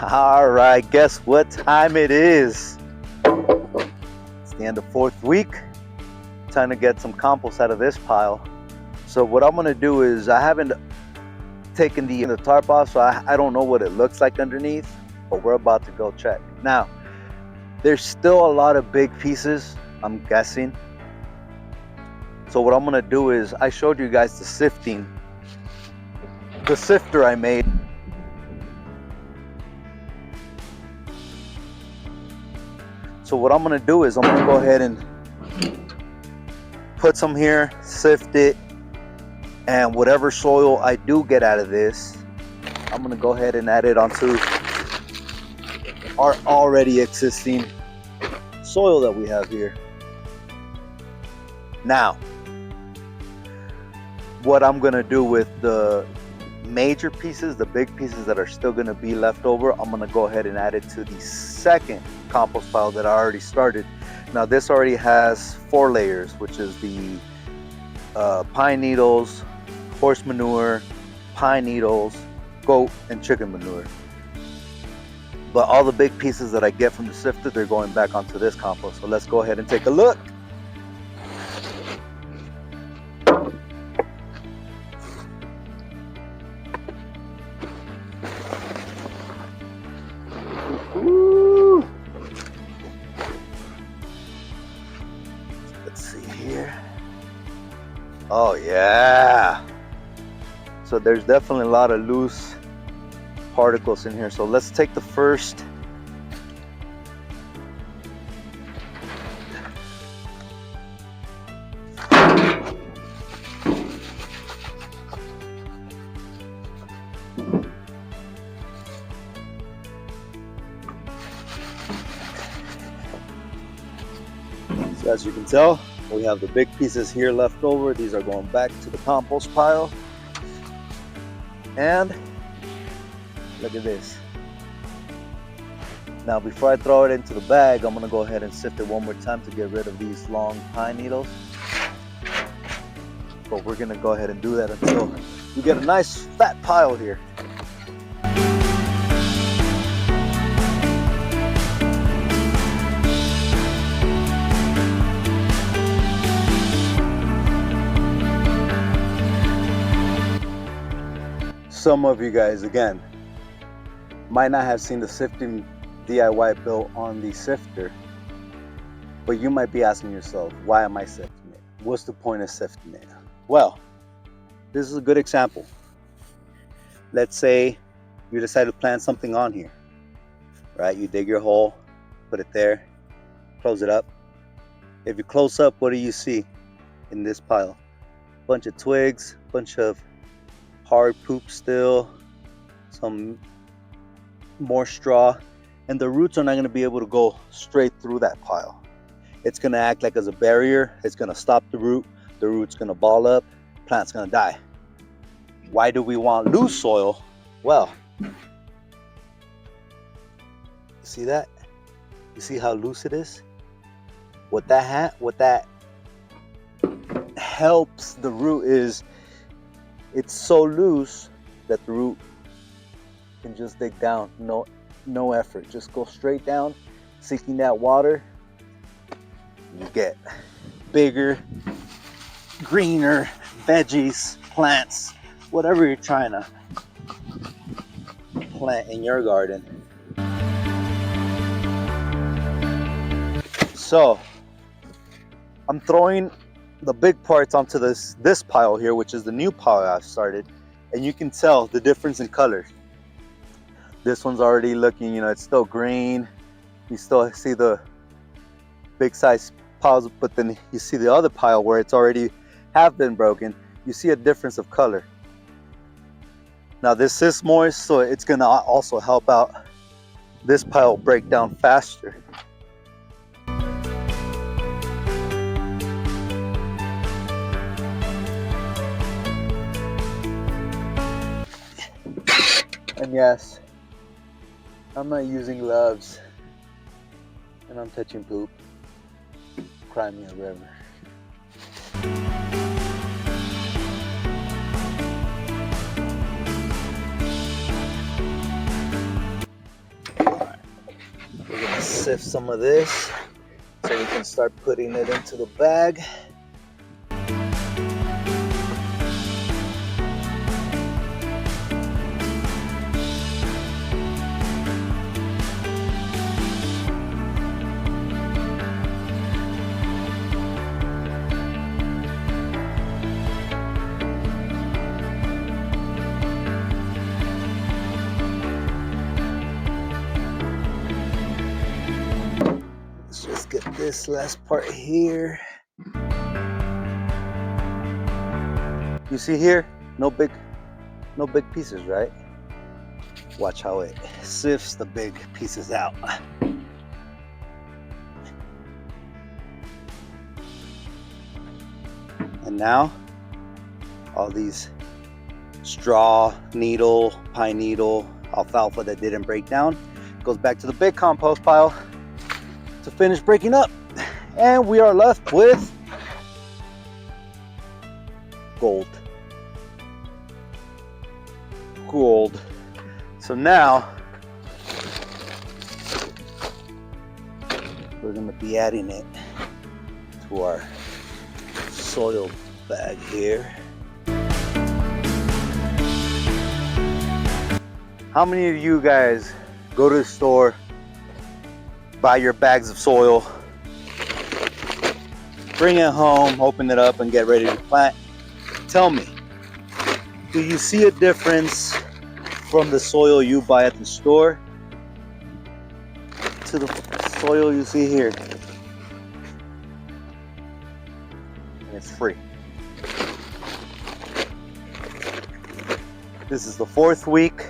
All right, guess what time it is? It's the end of 4th week. Time to get some compost out of this pile. So what I'm gonna do is, I haven't taken the tarp off, so I don't know what it looks like underneath, but we're about to go check. Now, there's still a lot of big pieces, I'm guessing. So what I'm gonna do is, I showed you guys the sifter I made. So what I'm gonna do is, I'm gonna go ahead and put some here, sift it, and whatever soil I do get out of this, I'm gonna go ahead and add it onto our already existing soil that we have here. Now, what I'm gonna do with the major pieces, the big pieces that are still gonna be left over, I'm gonna go ahead and add it to the second compost pile that I already started. Now this already has 4 layers, which is the pine needles, horse manure, pine needles, goat and chicken manure. But all the big pieces that I get from the sifter, they're going back onto this compost. So let's go ahead and take a look. Woo. Let's see here. Oh yeah. So there's definitely a lot of loose particles in here. So let's take the first. So as you can tell, we have the big pieces here left over. These are going back to the compost pile. And look at this. Now before I throw it into the bag, I'm gonna go ahead and sift it one more time to get rid of these long pine needles. But we're gonna go ahead and do that until we get a nice fat pile here. Some of you guys, again, might not have seen the sifting DIY built on the sifter, but you might be asking yourself, why am I sifting it? What's the point of sifting it? Well, this is a good example. Let's say you decide to plant something on here, right? You dig your hole, put it there, close it up. If you close up, what do you see in this pile? Bunch of twigs, bunch of hard poop still, some more straw, and the roots are not going to be able to go straight through that pile. It's going to act like as a barrier. It's going to stop the root's going to ball up, plant's going to die. Why do we want loose soil? Well, you see that? You see how loose it is? What that helps the root is, it's so loose that the root can just dig down, no effort, just go straight down, seeking that water. You get bigger, greener veggies, plants, whatever you're trying to plant in your garden. So I'm throwing the big parts onto this pile here, which is the new pile I've started, and you can tell the difference in color. This one's already looking, it's still green. You still see the big size piles, but then you see the other pile where it's already have been broken. You see a difference of color. Now this is moist, so it's gonna also help out this pile break down faster. And yes, I'm not using gloves, and I'm touching poop. Cry me a river. sift some of this so we can start putting it into the bag. Let's get this last part here. You see here, no big pieces, right? Watch how it sifts the big pieces out. And now all these straw, needle, pine needle, alfalfa that didn't break down goes back to the big compost pile to finish breaking up, and we are left with gold. So now we're going to be adding it to our soil bag here. How many of you guys go to the store, buy your bags of soil, bring it home, open it up, and get ready to plant? Tell me, do you see a difference from the soil you buy at the store to the soil you see here? And it's free. This is the 4th week,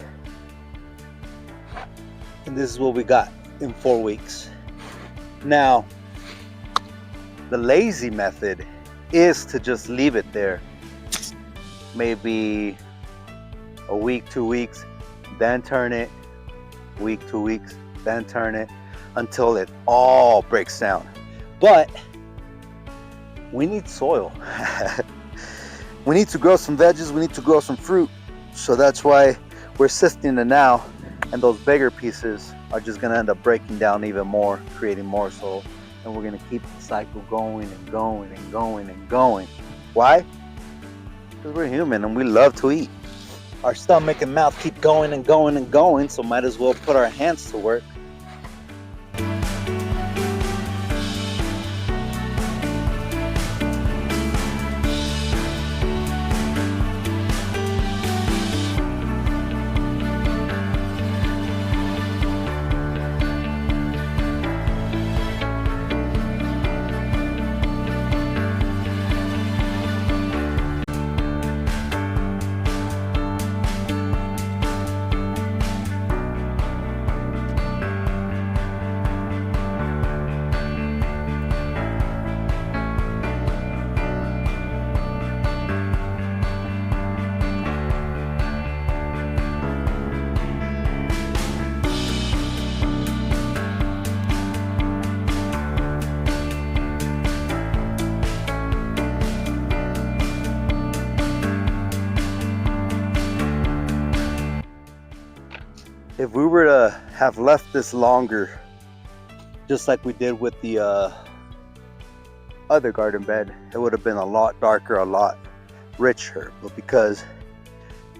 and this is what we got in 4 weeks. Now, the lazy method is to just leave it there, maybe a week, 2 weeks, then turn it, week, 2 weeks, then turn it, until it all breaks down. But we need soil. We need to grow some veggies, we need to grow some fruit. So that's why we're sifting it now, and those bigger pieces are just gonna end up breaking down even more, creating more soil, and we're gonna keep the cycle going and going and going and going. Why? Because we're human and we love to eat. Our stomach and mouth keep going and going and going, so might as well put our hands to work. If we were to have left this longer, just like we did with the other garden bed, it would have been a lot darker, a lot richer. But because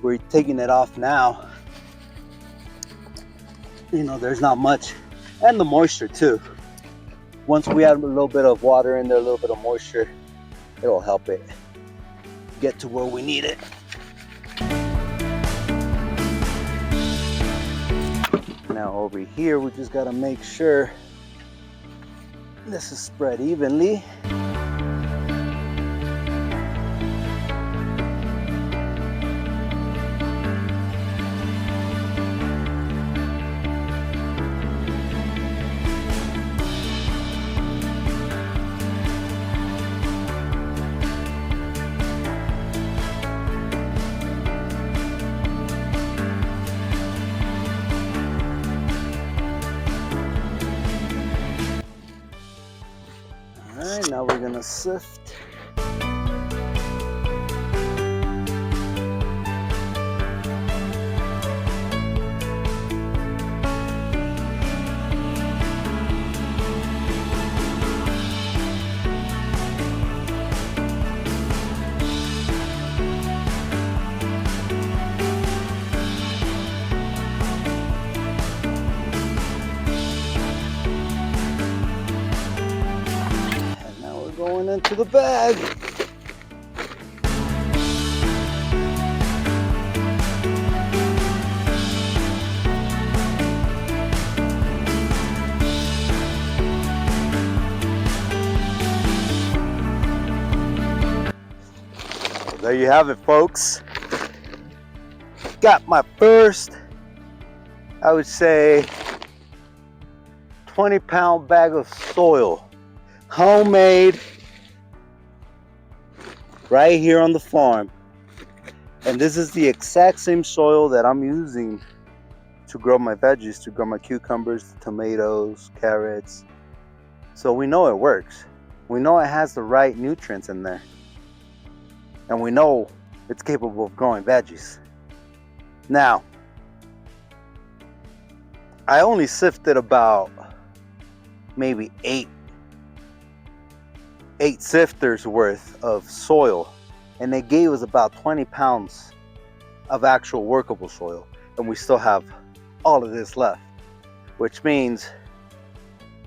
we're taking it off now, you know, there's not much. And the moisture too. Once we add a little bit of water in there, a little bit of moisture, it'll help it get to where we need it. Now over here, we just gotta make sure this is spread evenly. Alright, now we're gonna sift. into the bag. There you have it, folks. Got my first, I would say, 20-pound bag of soil. Homemade, right here on the farm. And this is the exact same soil that I'm using to grow my veggies, to grow my cucumbers, tomatoes, carrots. So we know it works. We know it has the right nutrients in there. And we know it's capable of growing veggies. Now, I only sifted about maybe eight sifters worth of soil, and they gave us about 20 pounds of actual workable soil, and we still have all of this left, which means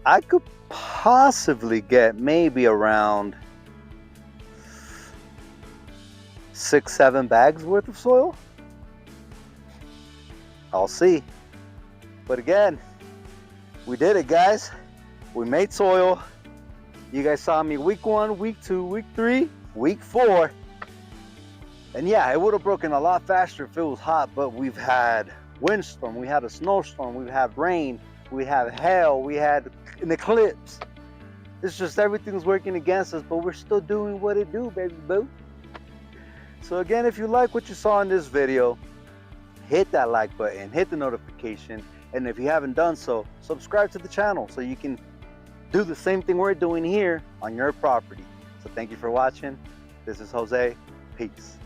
I could possibly get maybe around 6-7 bags worth of soil. I'll see. But again, we did it, guys. We made soil. You guys saw me week 1, week 2, week 3, week 4. And yeah, it would have broken a lot faster if it was hot, but we've had windstorm, we had a snowstorm, we've had rain, we had hail, we had an eclipse. It's just everything's working against us, but we're still doing what it do, baby boo. So again, if you like what you saw in this video, hit that like button, hit the notification, and if you haven't done so, subscribe to the channel so you can do the same thing we're doing here on your property. So thank you for watching. This is Jose. Peace.